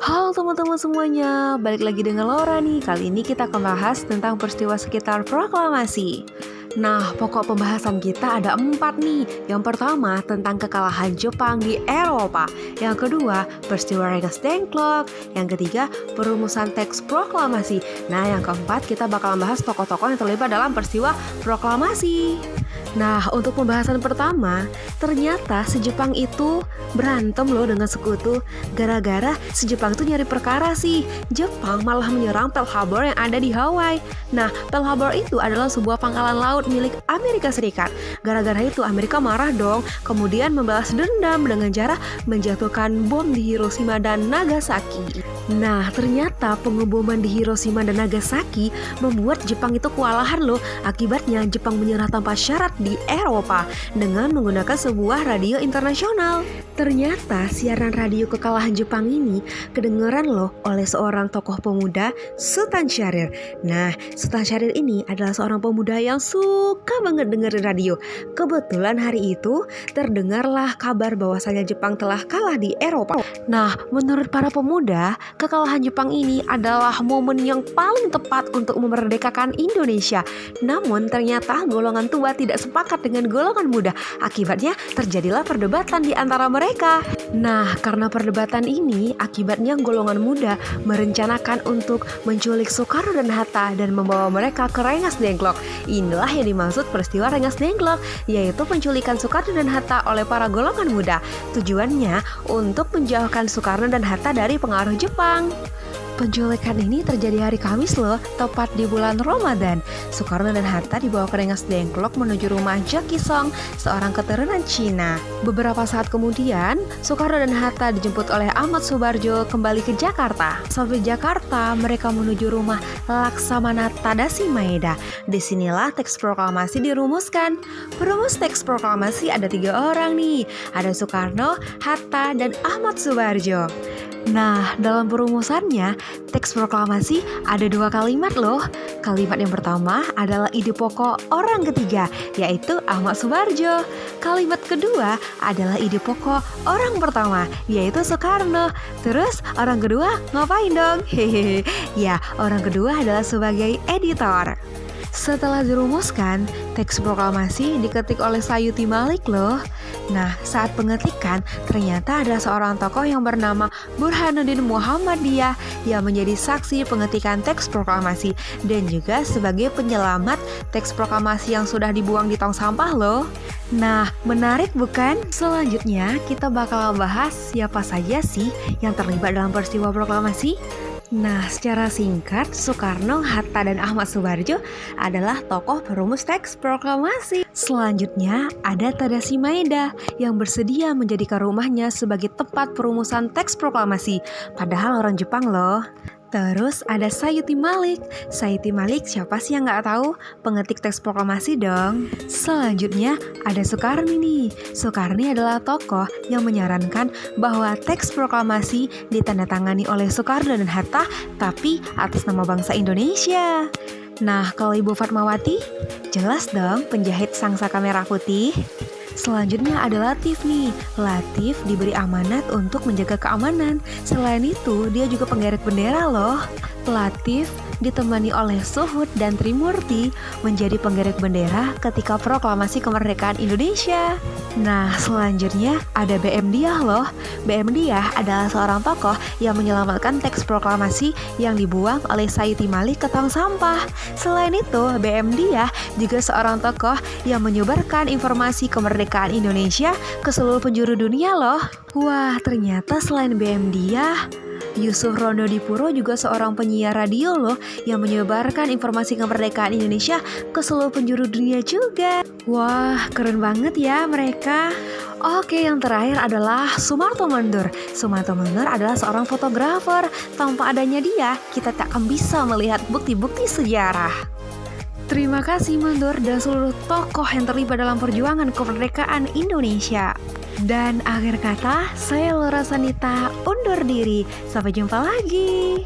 Halo teman-teman semuanya, balik lagi dengan Laura nih. Kali ini kita akan bahas tentang peristiwa sekitar proklamasi. Nah, pokok pembahasan kita ada 4 nih. Yang pertama, tentang kekalahan Jepang di Eropa. Yang kedua, peristiwa Rengasdengklok. Yang ketiga, perumusan teks proklamasi. Nah, yang keempat, kita bakalan bahas tokoh-tokoh yang terlibat dalam peristiwa proklamasi. Nah, untuk pembahasan pertama, ternyata si Jepang itu berantem loh dengan sekutu. Gara-gara si Jepang itu nyari perkara sih. Jepang malah menyerang Pearl Harbor yang ada di Hawaii. Nah, Pearl Harbor itu adalah sebuah pangkalan laut milik Amerika Serikat. Gara-gara itu Amerika marah dong, kemudian membalas dendam dengan cara menjatuhkan bom di Hiroshima dan Nagasaki. Nah, ternyata pengeboman di Hiroshima dan Nagasaki membuat Jepang itu kewalahan loh. Akibatnya Jepang menyerah tanpa syarat di Eropa dengan menggunakan sebuah radio internasional. Ternyata siaran radio kekalahan Jepang ini kedengeran loh oleh seorang tokoh pemuda, Sultan Syahrir. Nah, Sultan Syahrir ini adalah seorang pemuda yang suka banget dengerin radio. Kebetulan hari itu terdengarlah kabar bahwasanya Jepang telah kalah di Eropa. Nah, menurut para pemuda, kekalahan Jepang ini adalah momen yang paling tepat untuk memerdekakan Indonesia. Namun ternyata golongan tua tidak sepakat dengan golongan muda. Akibatnya terjadilah perdebatan di antara mereka. Nah, karena perdebatan ini, akibatnya golongan muda merencanakan untuk menculik Soekarno dan Hatta dan membawa mereka ke Rengasdengklok. Inilah yang dimaksud peristiwa Rengasdengklok, yaitu penculikan Soekarno dan Hatta oleh para golongan muda. Tujuannya untuk menjauhkan Soekarno dan Hatta dari pengaruh Jepang. Penculikan ini terjadi hari Kamis loh, tepat di bulan Ramadan. Soekarno dan Hatta dibawa ke Rengasdengklok menuju rumah Jaki Song, seorang keturunan Cina. Beberapa saat kemudian, Soekarno dan Hatta dijemput oleh Ahmad Subarjo kembali ke Jakarta. Sampai Jakarta, mereka menuju rumah Laksamana Tadashi Maeda. Disinilah teks proklamasi dirumuskan. Perumus teks proklamasi ada 3 orang nih, ada Soekarno, Hatta, dan Ahmad Subarjo. Nah, dalam perumusannya, teks proklamasi ada 2 kalimat loh. Kalimat yang pertama adalah ide pokok orang ketiga, yaitu Ahmad Subarjo. Kalimat kedua adalah ide pokok orang pertama, yaitu Soekarno. Terus orang kedua ngapain dong? Hehehe. Ya, orang kedua adalah sebagai editor. Setelah dirumuskan, teks proklamasi diketik oleh Sayuti Malik loh. Nah, saat pengetikan, ternyata ada seorang tokoh yang bernama Burhanuddin Muhammadiyah yang menjadi saksi pengetikan teks proklamasi dan juga sebagai penyelamat teks proklamasi yang sudah dibuang di tong sampah loh. Nah, menarik bukan? Selanjutnya, kita bakal bahas siapa saja sih yang terlibat dalam peristiwa proklamasi. Nah, secara singkat, Soekarno, Hatta, dan Ahmad Subarjo adalah tokoh perumus teks proklamasi. Selanjutnya, ada Tadashi Maeda yang bersedia menjadikan rumahnya sebagai tempat perumusan teks proklamasi. Padahal orang Jepang loh. Terus ada Sayuti Malik. Sayuti Malik siapa sih yang gak tahu? Pengetik teks proklamasi dong. Selanjutnya ada Soekarni nih. Soekarni adalah tokoh yang menyarankan bahwa teks proklamasi ditandatangani oleh Soekarno dan Hatta, tapi atas nama bangsa Indonesia. Nah, kalau Ibu Fatmawati, jelas dong penjahit sangsaka merah putih. Selanjutnya ada Latif nih. Latif diberi amanat untuk menjaga keamanan. Selain itu, dia juga penggerek bendera loh. Latif ditemani oleh Suhud dan Trimurti menjadi penggerek bendera ketika proklamasi kemerdekaan Indonesia. Nah, selanjutnya ada BM Diah loh. BM Diah adalah seorang tokoh yang menyelamatkan teks proklamasi yang dibuang oleh Sayuti Malik ke tong sampah. Selain itu, BM Diah juga seorang tokoh yang menyebarkan informasi kemerdekaan Indonesia ke seluruh penjuru dunia loh. Wah, ternyata selain BM Diah, Yusuf Rondo Dipuro juga seorang penyiar radio loh yang menyebarkan informasi kemerdekaan Indonesia ke seluruh penjuru dunia juga. Wah, keren banget ya mereka. Oke, yang terakhir adalah Sumarto Mandur. Sumarto Mandur adalah seorang fotografer. Tanpa adanya dia, kita tak akan bisa melihat bukti-bukti sejarah. Terima kasih Mandur dan seluruh tokoh yang terlibat dalam perjuangan kemerdekaan Indonesia. Dan akhir kata, saya Laura Sanita undur diri. Sampai jumpa lagi.